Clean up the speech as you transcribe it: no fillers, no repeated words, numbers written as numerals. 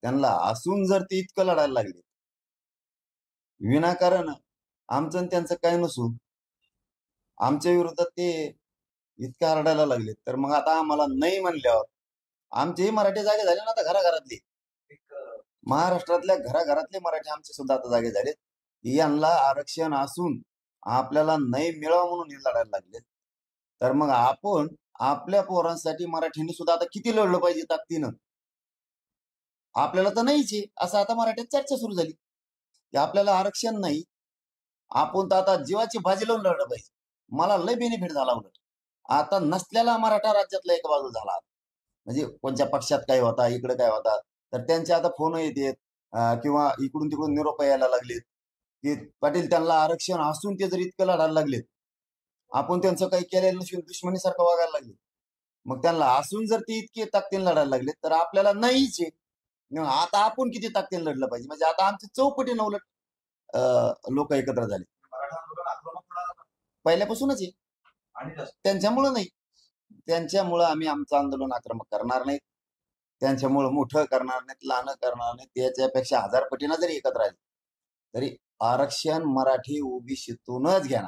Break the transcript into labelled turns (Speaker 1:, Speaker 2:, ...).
Speaker 1: त्यांना असून जर ते इतकं लढायला लागले, विनाकारण आमचं आणि त्यांचं काय नसून आमच्या विरोधात ते इतके आरडायला लागले, तर मग आता आम्हाला नाही म्हणल्यावर आमचेही मराठी जागे झाले ना आता घराघरातले. महाराष्ट्रातल्या घराघरातले मराठी आमचे सुद्धा आता जागे झाले. यांना आरक्षण असून आपल्याला नाही मिळावं म्हणून हे लढायला लागले. तर मग आपण आपल्या पोरांसाठी मराठीने सुद्धा आता किती लढलं पाहिजे ताकदीनं. आपल्याला तर नाहीच आहे असं आता मराठीत चर्चा सुरू झाली की आपल्याला आरक्षण नाही. आपण तर आता जीवाची भाजी लावून लढलं पाहिजे. मला लय बेनिफिट झाला उलट. आता नसलेला मराठा राज्यातला एक बाजू झाला. म्हणजे कोणत्या पक्षात काय होता, इकडे काय होता, तर त्यांचे आता फोन येतात किंवा इकडून तिकडून निरोप यायला लागलेत की पाटील त्यांना आरक्षण असून ते जर इतकं लढायला लागलेत, आपण त्यांचं काही केलेलं नसून दुश्मनीसारखं वागायला लागले. मग त्यांना असून जर ते इतके ताकदीने लढायला लागले तर आपल्याला नाहीच आहे. मग आता आपण किती ताकदीने लढलं पाहिजे. म्हणजे आता आमचे चौपटीनं उलट लोक एकत्र झाले. पहिल्यापासूनच आहे. त्यांच्यामुळं नाही. त्यांच्यामुळं आम्ही आमचं आंदोलन आक्रमक करणार नाही. त्यांच्यामुळं मोठं करणार नाहीत, लहान करणार नाहीत. त्याच्यापेक्षा 1000 पटीनं जरी एकत्र आले तरी आरक्षण मराठी ओबीसीतूनच घेणार.